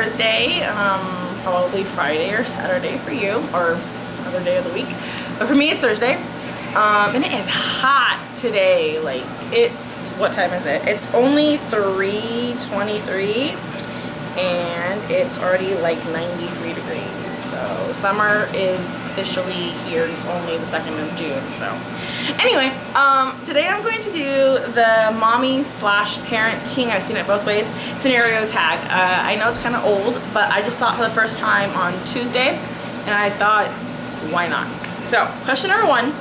Thursday, probably Friday or Saturday for you, or another day of the week. But for me, it's Thursday. And it is hot today. Like, it's, what time is it? It's only 3:23 and it's already like 93 degrees. So summer is officially here. It's only the 2nd of June. So anyway, today I'm going to do the mommy slash parenting, I've seen it both ways, scenario tag. I know it's kind of old, but I just saw it for the first time on Tuesday and I thought, why not? So question number 1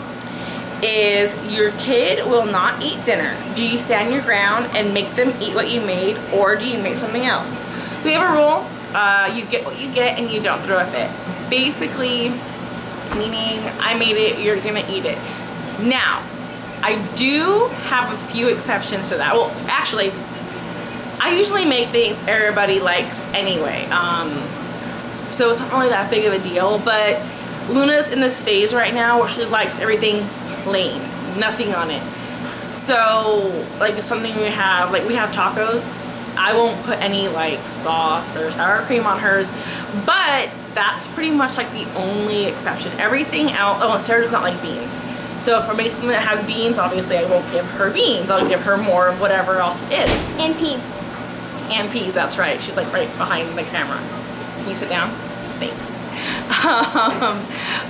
is, your kid will not eat dinner. Do you stand your ground and make them eat what you made, or do you make something else? We have a rule, you get what you get and you don't throw a fit. Basically, meaning I made it, you're gonna eat it. Now, I do have a few exceptions to that. Well, actually, I usually make things everybody likes anyway. So it's not really that big of a deal, but Luna's in this phase right now where she likes everything plain, nothing on it. So, like, something we have, like we have tacos, I won't put any like sauce or sour cream on hers, but that's pretty much like the only exception. Everything else, oh, Sarah does not like beans. So if I make something that has beans, obviously I won't give her beans. I'll give her more of whatever else it is. And peas. And peas, that's right. She's like right behind the camera. Can you sit down? Thanks.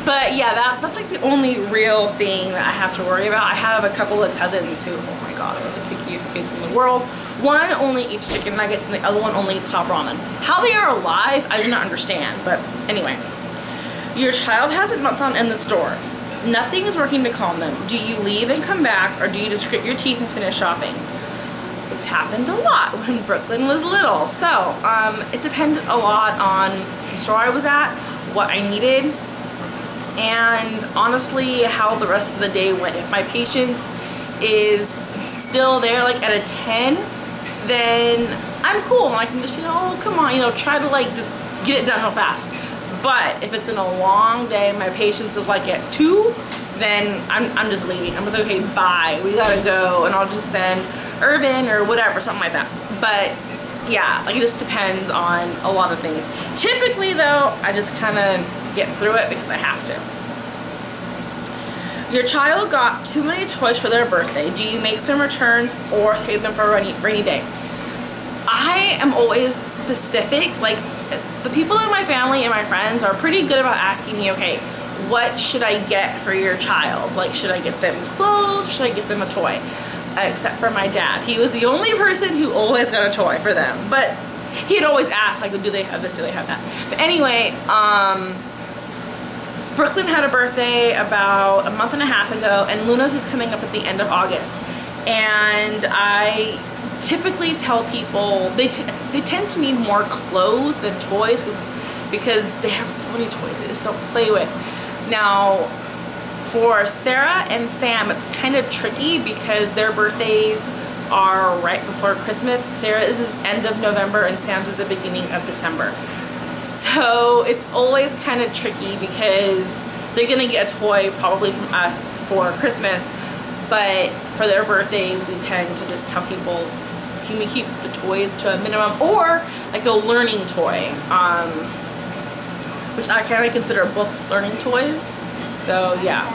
But yeah, that's like the only real thing that I have to worry about. I have a couple of cousins who, oh my god, are the pickiest kids in the world. One only eats chicken nuggets and the other one only eats top ramen. How they are alive, I do not understand. But anyway, your child has a meltdown in the store. Nothing is working to calm them. Do you leave and come back, or do you just grit your teeth and finish shopping? It's happened a lot when Brooklyn was little. So it depended a lot on the store I was at, what I needed, and honestly how the rest of the day went. If my patience is still there, like at a 10, then I'm cool and I can just, you know, come on, you know, try to like just get it done real fast. But if it's been a long day, my patience is like at 2, then I'm just leaving. I'm just like, okay, bye, we gotta go, and I'll just send Irvin or whatever, something like that. But yeah, like it just depends on a lot of things. Typically though, I just kind of get through it because I have to. Your child got too many toys for their birthday. Do you make some returns or save them for a rainy day? I am always specific. Like, the people in my family and my friends are pretty good about asking me, okay, what should I get for your child? Like, should I get them clothes or should I get them a toy? Except for my dad. He was the only person who always got a toy for them. But he'd always ask, like, do they have this, do they have that? But anyway, Brooklyn had a birthday about a month and a half ago, and Luna's is coming up at the end of August. And I typically tell people, they tend to need more clothes than toys because they have so many toys they just don't play with. Now, for Sarah and Sam, it's kind of tricky because their birthdays are right before Christmas. Sarah's is end of November and Sam's is the beginning of December. So it's always kind of tricky because they're gonna get a toy probably from us for Christmas, but for their birthdays we tend to just tell people, can we keep the toys to a minimum, or like a learning toy, which I kind of consider books learning toys. So yeah.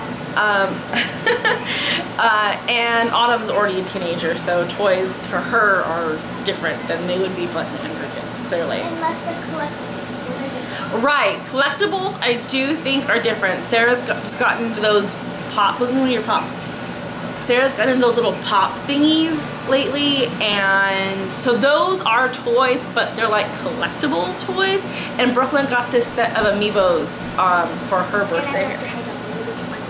And Autumn's already a teenager, so toys for her are different than they would be for like younger kids, clearly. Unless they're collectibles, those are different. Right, collectibles I do think are different. Sarah's just gotten into those pop, look at one of your pops. Sarah's gotten into those little pop thingies lately, and so those are toys, but they're like collectible toys. And Brooklyn got this set of Amiibos for her birthday.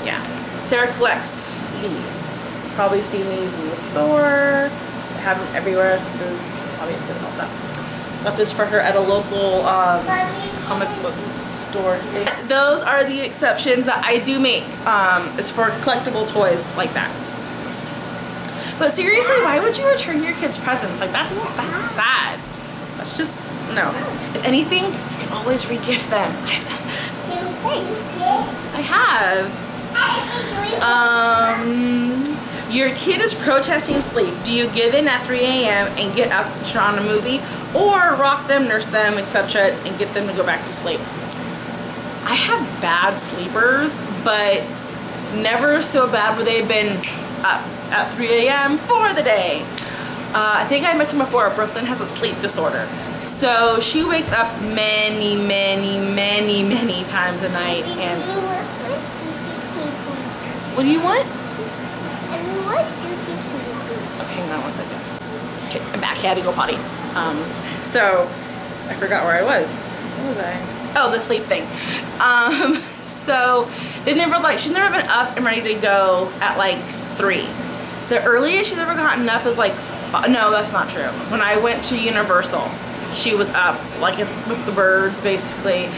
Yeah, Sarah collects these. Probably seen these in the store. I have them everywhere. This is obviously also. Got this for her at a local comic book store. Those are the exceptions that I do make. It's for collectible toys like that. But seriously, why would you return your kids' presents? Like, that's sad. That's just, no. If anything, you can always re-gift them. I've done that. I have. Your kid is protesting sleep. Do you give in at 3 a.m. and get up and turn on a movie, or rock them, nurse them, etc., and get them to go back to sleep? I have bad sleepers, but never so bad where they've been up at 3 a.m. for the day. I think I mentioned before, Brooklyn has a sleep disorder. So she wakes up many times a night. And what do you want? Oh, hang on 1 second. Okay, I'm back. I had to go potty. So I forgot where I was. Where was I? Oh, the sleep thing. So they never she's never been up and ready to go at like 3. The earliest she's ever gotten up is like, no, that's not true. When I went to Universal, she was up like with the birds basically,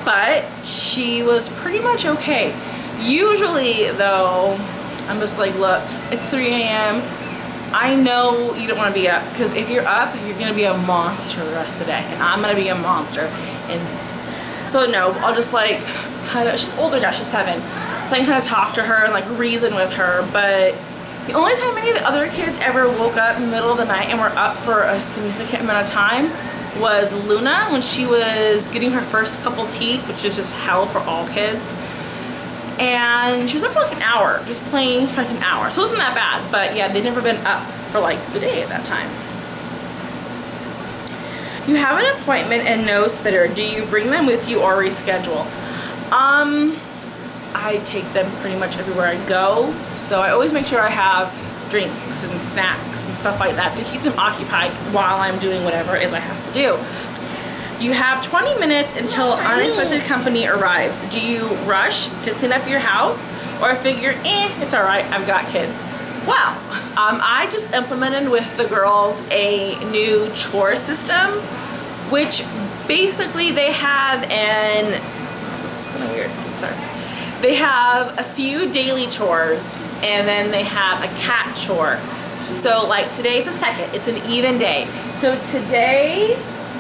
but she was pretty much okay. Usually though, I'm just like, look, it's 3 a.m. I know you don't want to be up, because if you're up, you're going to be a monster the rest of the day, and I'm going to be a monster. And so no, I'll just like kind of, she's older now, she's 7, so I can kind of talk to her and like reason with her. But the only time any of the other kids ever woke up in the middle of the night and were up for a significant amount of time was Luna, when she was getting her first couple teeth, which is just hell for all kids. And she was up for like an hour, just playing for like an hour. So it wasn't that bad, but yeah, they'd never been up for like the day at that time. You have an appointment and no sitter. Do you bring them with you or reschedule? I take them pretty much everywhere I go. So I always make sure I have drinks and snacks and stuff like that to keep them occupied while I'm doing whatever it is I have to do. You have 20 minutes until unexpected company arrives. Do you rush to clean up your house, or figure, it's all right, I've got kids? Well, I just implemented with the girls a new chore system, which basically they have this is kind of weird, sorry. They have a few daily chores, and then they have a cat chore. So like today's the 2nd, it's an even day. So today,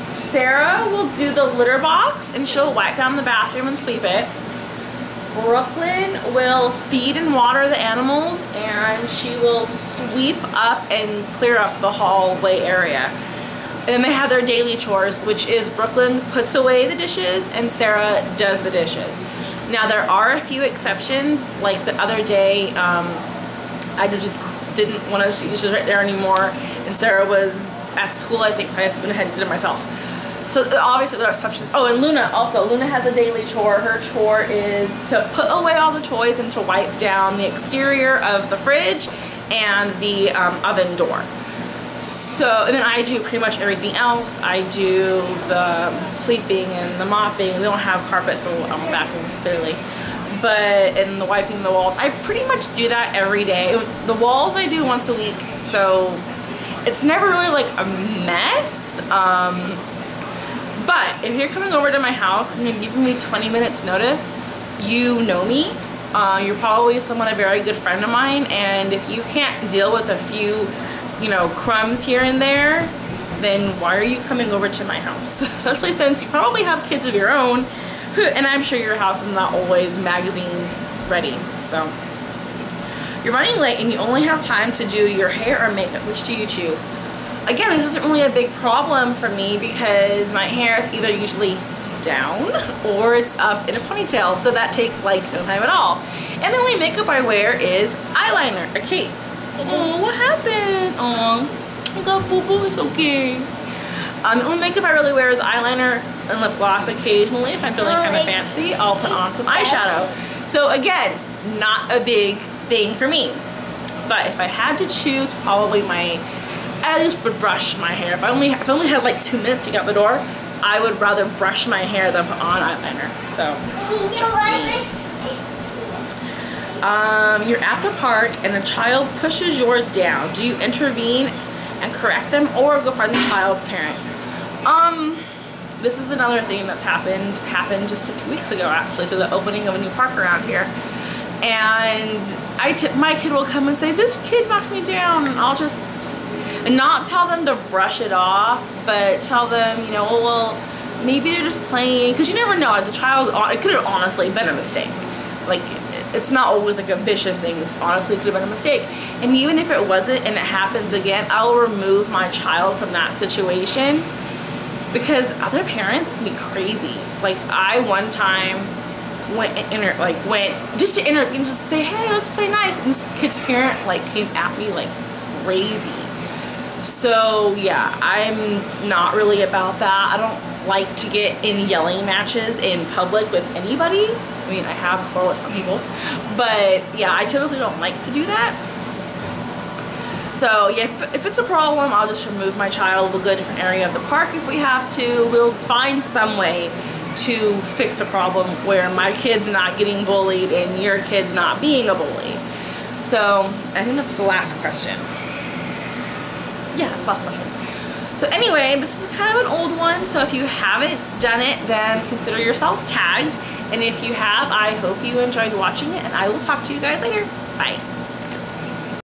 Sarah will do the litter box and she'll wipe down the bathroom and sweep it. Brooklyn will feed and water the animals, and she will sweep up and clear up the hallway area. And then they have their daily chores, which is Brooklyn puts away the dishes and Sarah does the dishes. Now there are a few exceptions, like the other day I just didn't want to see dishes right there anymore, and Sarah was at school, I think. I just went ahead and did it myself. So obviously there are exceptions. Oh, and Luna also. Luna has a daily chore. Her chore is to put away all the toys and to wipe down the exterior of the fridge and the oven door. So, and then I do pretty much everything else. I do the sweeping and the mopping. We don't have carpet, so I'm vacuuming clearly. But, and the wiping the walls. I pretty much do that every day. The walls I do once a week, so it's never really like a mess. But if you're coming over to my house and you're giving me 20 minutes notice, you know me. You're probably someone, a very good friend of mine, and if you can't deal with a few, you know, crumbs here and there, then why are you coming over to my house? Especially since you probably have kids of your own, and I'm sure your house is not always magazine ready. So you're running late and you only have time to do your hair or makeup. Which do you choose? Again, this isn't really a big problem for me because my hair is either usually down or it's up in a ponytail, so that takes like no time at all. And the only makeup I wear is eyeliner or cape. Oh, what happened? Oh, I got boo-boo, it's okay. The only makeup I really wear is eyeliner and lip gloss occasionally. If I'm feeling kind of fancy, I'll put on some eyeshadow. So again, not a big thing for me. But if I had to choose, probably I at least would brush my hair. If I only had like 2 minutes to get out the door, I would rather brush my hair than put on eyeliner. So, just me. You're at the park and the child pushes yours down. Do you intervene and correct them, or go find the child's parent? This is another thing that's happened just a few weeks ago, actually, to the opening of a new park around here. And my kid will come and say, this kid knocked me down, and I'll just not tell them to brush it off, but tell them, you know, well, maybe they're just playing, because you never know. The child, it could have honestly been a mistake. Like, it's not always like a vicious thing. Honestly, it could have been a mistake. And even if it wasn't and it happens again, I'll remove my child from that situation, because other parents can be crazy. Like I one time went just to interview and just say, hey, let's play nice, and this kid's parent like came at me like crazy. So yeah, I'm not really about that. I don't like to get in yelling matches in public with anybody. I mean, I have before with some people, but yeah, I typically don't like to do that. So yeah, if it's a problem, I'll just remove my child. We'll go to a different area of the park if we have to. We'll find some way to fix a problem where my kid's not getting bullied and your kid's not being a bully. So I think that's the last question. Yeah, that's the last question. So anyway, this is kind of an old one, so if you haven't done it, then consider yourself tagged. And if you have, I hope you enjoyed watching it, and I will talk to you guys later. Bye.